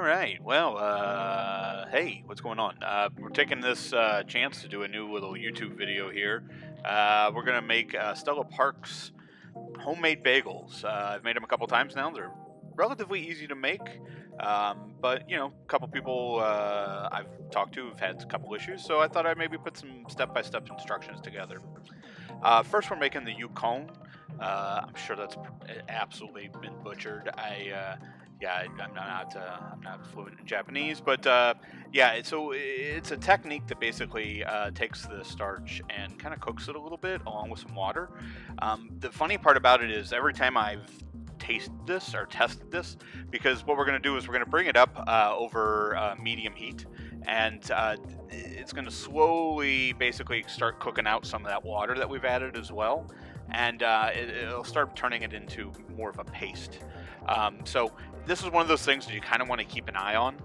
right. Well, hey, what's going on? We're taking this chance to do a new little YouTube video here. We're gonna make Stella Park's homemade bagels. I've made them a couple times now. They're relatively easy to make, but a couple people I've talked to have had a couple issues, so I thought I'd maybe put some step-by-step instructions together. First, we're making the yukone. I'm sure that's absolutely been butchered. I'm not fluent in Japanese, but so it's a technique that basically takes the starch and kind of cooks it a little bit along with some water. The funny part about it is every time I've tasted this or tested this, because what we're going to do is we're going to bring it up over medium heat, and it's going to slowly basically start cooking out some of that water that we've added as well, and it'll start turning it into more of a paste. So this is one of those things that you kind of want to keep an eye on.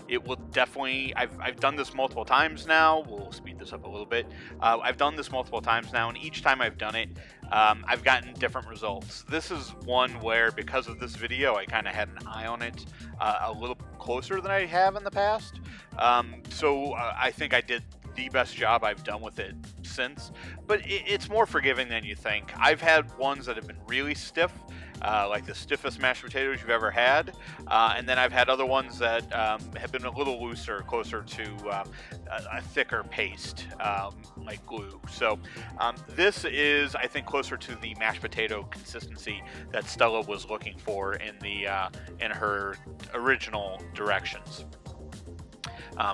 It will definitely. I've done this multiple times now. We'll speed this up a little bit. I've done this multiple times now, and each time I've done it, I've gotten different results. This is one where, because of this video, I kind of had an eye on it a little closer than I have in the past. I think I did the best job I've done with it since, but it's more forgiving than you think. I've had ones that have been really stiff, like the stiffest mashed potatoes you've ever had, and then I've had other ones that have been a little looser, closer to a thicker paste, like glue. So this is, I think, closer to the mashed potato consistency that Stella was looking for in her original directions.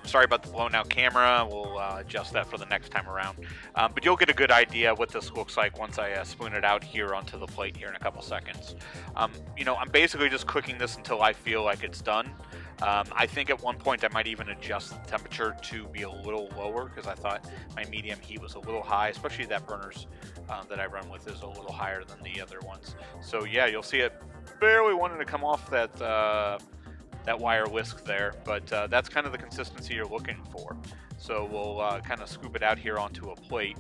Sorry about the blown out camera. We'll adjust that for the next time around. But you'll get a good idea what this looks like once I spoon it out here onto the plate here in a couple seconds. I'm basically just cooking this until I feel like it's done. I think at one point I might even adjust the temperature to be a little lower, because I thought my medium heat was a little high, especially that burners that I run with is a little higher than the other ones. So yeah, you'll see it barely wanting to come off that wire whisk there, but that's kind of the consistency you're looking for. So we'll kind of scoop it out here onto a plate,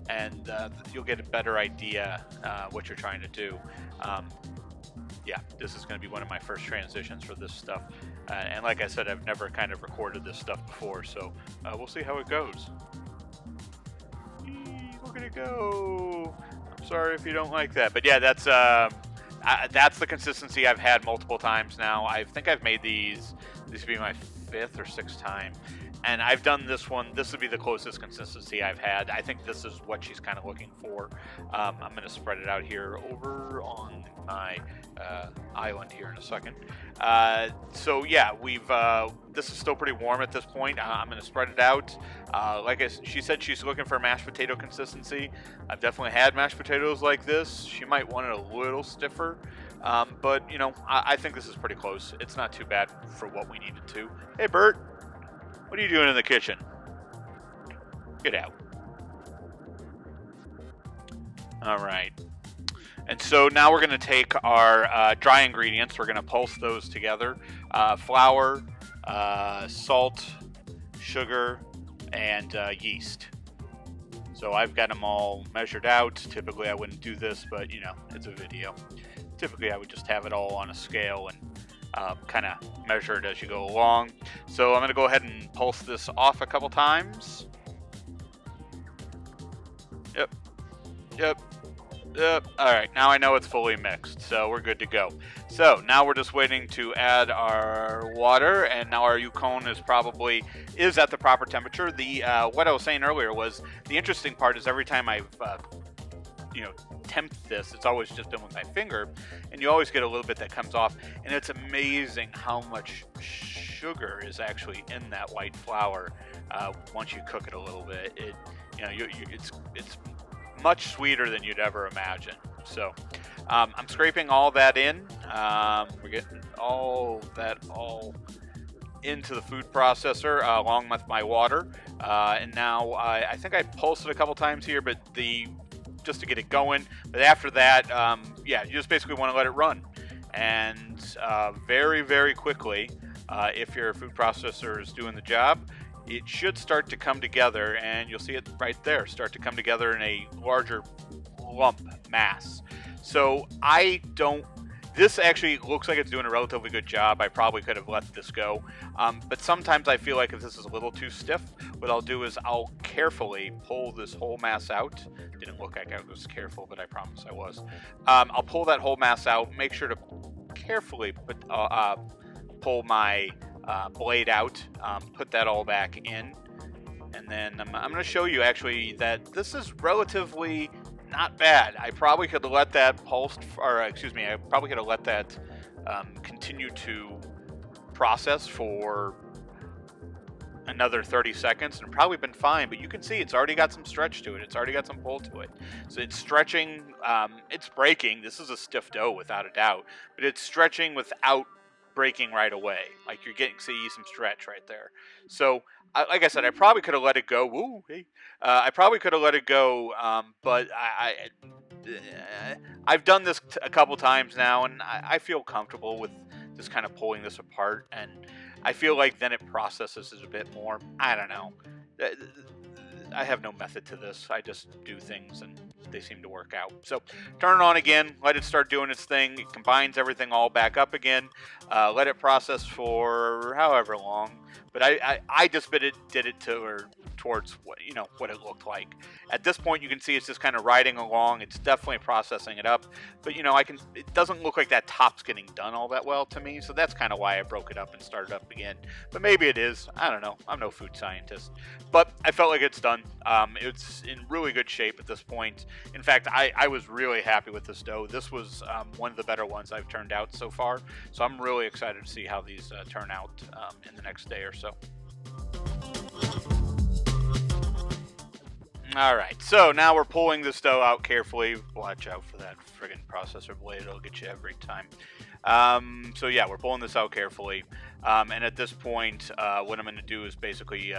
and you'll get a better idea what you're trying to do. This is going to be one of my first transitions for this stuff, and like I said, I've never kind of recorded this stuff before, so we'll see how it goes. Look at it go! I'm sorry if you don't like that, but yeah, that's the consistency I've had multiple times now. I think I've made these would be my 5th or 6th time, and I've done this one. This would be the closest consistency I've had. I think this is what she's kind of looking for. I'm going to spread it out here over on my island here in a second. This is still pretty warm at this point. I'm going to spread it out. She said she's looking for mashed potato consistency. I've definitely had mashed potatoes like this. She might want it a little stiffer, but I think this is pretty close. It's not too bad for what we needed to. Hey, Bert, what are you doing in the kitchen? Get out. All right. And so now we're going to take our dry ingredients. We're going to pulse those together. Flour, salt, sugar, and yeast. So I've got them all measured out. Typically I wouldn't do this, but it's a video. Typically I would just have it all on a scale and kind of measure it as you go along. So I'm going to go ahead and pulse this off a couple times. Yep. All right, now I know it's fully mixed, so we're good to go. So now we're just waiting to add our water, and now our yukone is at the proper temperature. What I was saying earlier was the interesting part is every time I've tempt this, it's always just been with my finger, and you always get a little bit that comes off, and it's amazing how much sugar is actually in that white flour once you cook it a little bit. It's much sweeter than you'd ever imagine. So I'm scraping all that in. We're getting all into the food processor along with my water. And now I think I pulsed it a couple times here, but just to get it going. But after that, you just basically want to let it run. And very, very quickly, if your food processor is doing the job, it should start to come together, and you'll see it right there start to come together in a larger lump mass. So I don't This actually looks like it's doing a relatively good job. I probably could have let this go. But sometimes I feel like if this is a little too stiff, what I'll do is I'll carefully pull this whole mass out. Didn't look like I was careful, but I promise I was. I'll pull that whole mass out, make sure to carefully pull my blade out, put that all back in. And then I'm going to show you actually that this is relatively not bad. I probably could have let that I probably could have let that continue to process for another 30 seconds and probably been fine, but you can see it's already got some stretch to it. It's already got some pull to it. So it's stretching, it's breaking. This is a stiff dough without a doubt, but it's stretching without breaking right away. Like you're getting, see some stretch right there. So like I said, I probably could have let it go. Woo, hey. I probably could have let it go, but I've done this a couple times now, and I feel comfortable with just kind of pulling this apart, and I feel like then it processes it a bit more. I don't know. I have no method to this. I just do things, and they seem to work out. So turn it on again, let it start doing its thing. It combines everything all back up again. Let it process for however long. But I just did it towards what it looked like. At this point, you can see it's just kind of riding along. It's definitely processing it up. But it doesn't look like that top's getting done all that well to me. So that's kind of why I broke it up and started up again. But maybe it is. I don't know. I'm no food scientist. But I felt like it's done. It's in really good shape at this point. In fact, I was really happy with this dough. This was one of the better ones I've turned out so far. So I'm really excited to see how these turn out in the next day or so. All right, so now we're pulling this dough out carefully. Watch out for that friggin' processor blade. It'll get you every time. So yeah, we're pulling this out carefully. And at this point, what I'm going to do is basically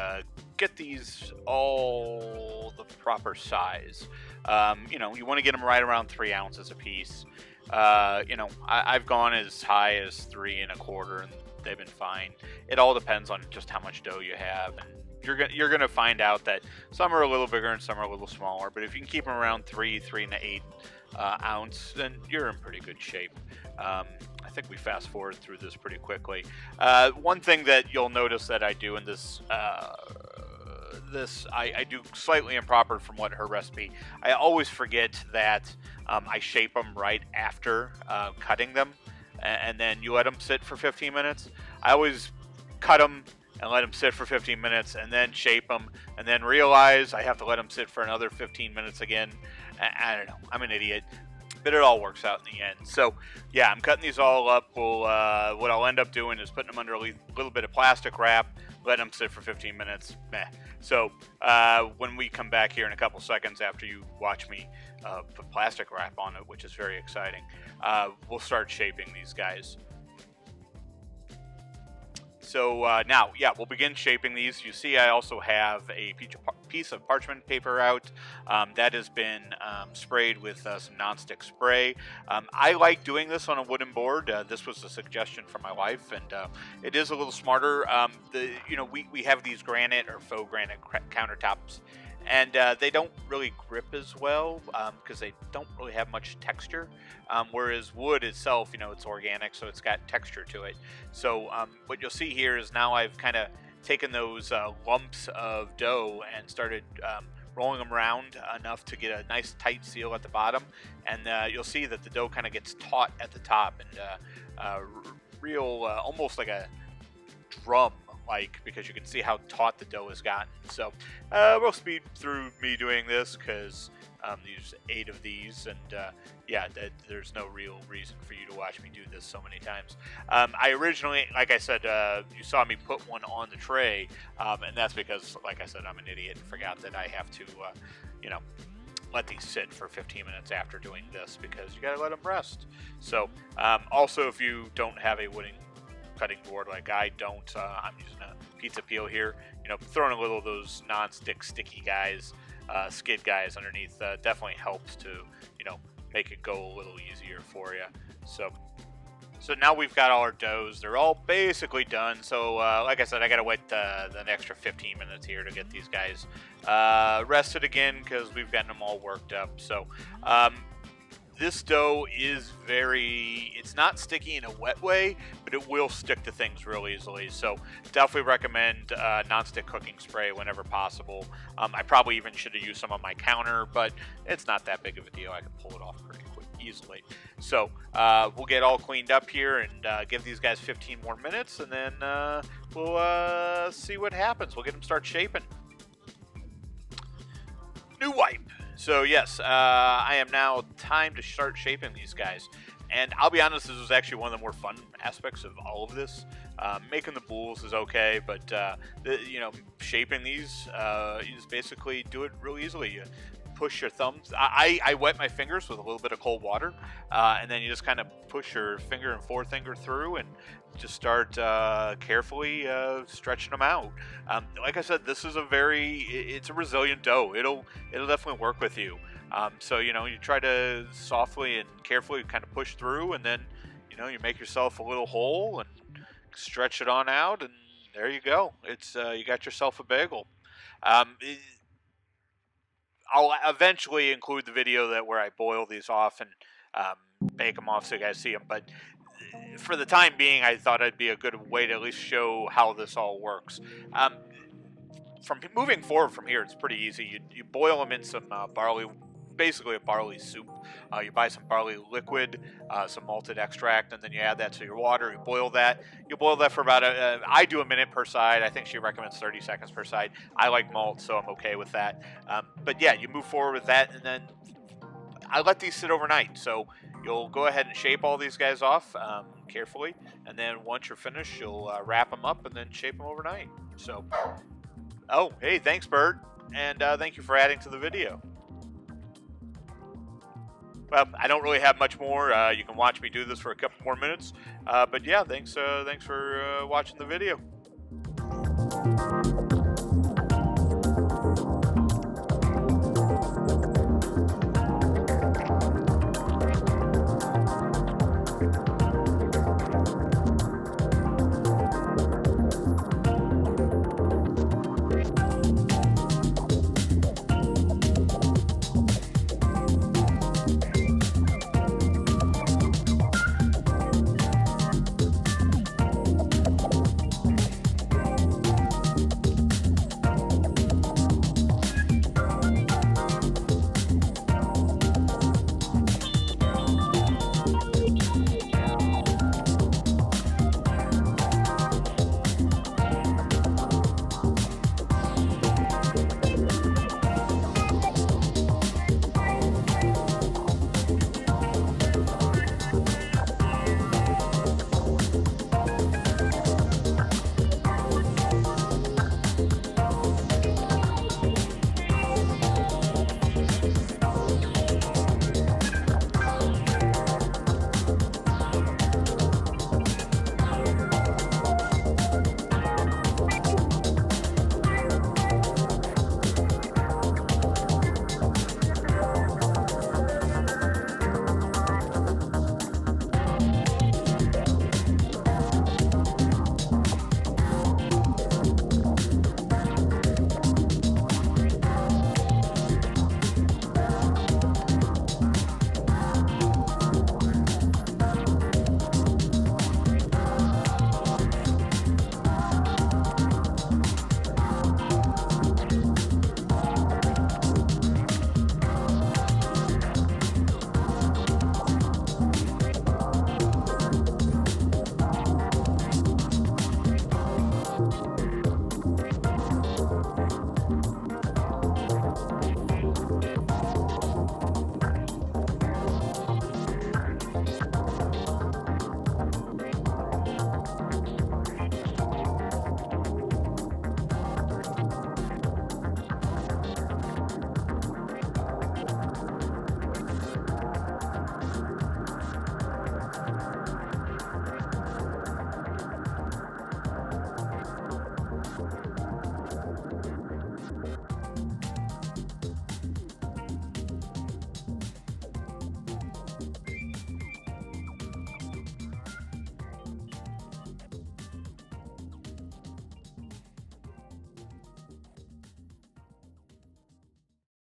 get these all the proper size. You want to get them right around 3 ounces a piece. I've gone as high as 3 1/4, and they've been fine. It all depends on just how much dough you have, and you're gonna find out that some are a little bigger and some are a little smaller. But if you can keep them around 3 1/8 ounce, then you're in pretty good shape. I think we fast forward through this pretty quickly. One thing that you'll notice that I do in this. I do slightly improper from what her recipe. I always forget that I shape them right after cutting them, and then you let them sit for 15 minutes. I always cut them and let them sit for 15 minutes and then shape them, and then realize I have to let them sit for another 15 minutes again. I don't know. I'm an idiot. But it all works out in the end. So, yeah, I'm cutting these all up. What I'll end up doing is putting them under a little bit of plastic wrap, letting them sit for 15 minutes. Meh. So, when we come back here in a couple seconds after you watch me put plastic wrap on it, which is very exciting, we'll start shaping these guys. So now, yeah, we'll begin shaping these. You see I also have a piece of parchment paper out that has been sprayed with some nonstick spray. I like doing this on a wooden board. This was a suggestion from my wife, and it is a little smarter. We have these granite or faux granite countertops, and they don't really grip as well because they don't really have much texture. Whereas wood itself, it's organic, so it's got texture to it. So what you'll see here is now I've kind of taken those lumps of dough and started rolling them around enough to get a nice tight seal at the bottom. And you'll see that the dough kind of gets taut at the top and almost like a drum. Because you can see how taut the dough has gotten. So we'll speed through me doing this because there's 8 of these, and there's no real reason for you to watch me do this so many times. I originally, like I said, you saw me put one on the tray, and that's because, like I said, I'm an idiot and forgot that I have to, let these sit for 15 minutes after doing this because you got to let them rest. So also, if you don't have a wooden cutting board like I don't, I'm using a pizza peel here, throwing a little of those non-stick sticky guys, skid guys underneath definitely helps to make it go a little easier for you. So now we've got all our doughs. They're all basically done. So like I said, I gotta wait the extra 15 minutes here to get these guys rested again because we've gotten them all worked up. So this dough is it's not sticky in a wet way, but it will stick to things real easily. So definitely recommend nonstick cooking spray whenever possible. I probably even should have used some on my counter, but it's not that big of a deal. I can pull it off pretty quick, easily. So we'll get all cleaned up here and give these guys 15 more minutes, and then we'll see what happens. We'll get them start shaping. New wipe. So yes, I am now time to start shaping these guys. And I'll be honest, this was actually one of the more fun aspects of all of this. Making the bowls is okay, but shaping these is basically do it real easily. You push your thumbs. I wet my fingers with a little bit of cold water, and then you just kind of push your finger and forefinger through and just start carefully stretching them out. Like I said, this is it's a resilient dough. It'll definitely work with you. So you try to softly and carefully kind of push through, and then you make yourself a little hole and stretch it on out, and there you go. It's you got yourself a bagel. I'll eventually include the video where I boil these off and bake them off so you guys see them. But for the time being, I thought it'd be a good way to at least show how this all works. From moving forward from here, it's pretty easy. You boil them in some barley, basically a barley soup. You buy some barley liquid, some malted extract, and then you add that to your water. You boil that. You boil that for about I do a minute per side. I think she recommends 30 seconds per side. I like malt, so I'm okay with that. But yeah, you move forward with that, and then I let these sit overnight. So you'll go ahead and shape all these guys off carefully, and then once you're finished, you'll wrap them up and then shape them overnight. So, oh, hey, thanks, Bert, and thank you for adding to the video. Well, I don't really have much more. You can watch me do this for a couple more minutes. But yeah, thanks for watching the video.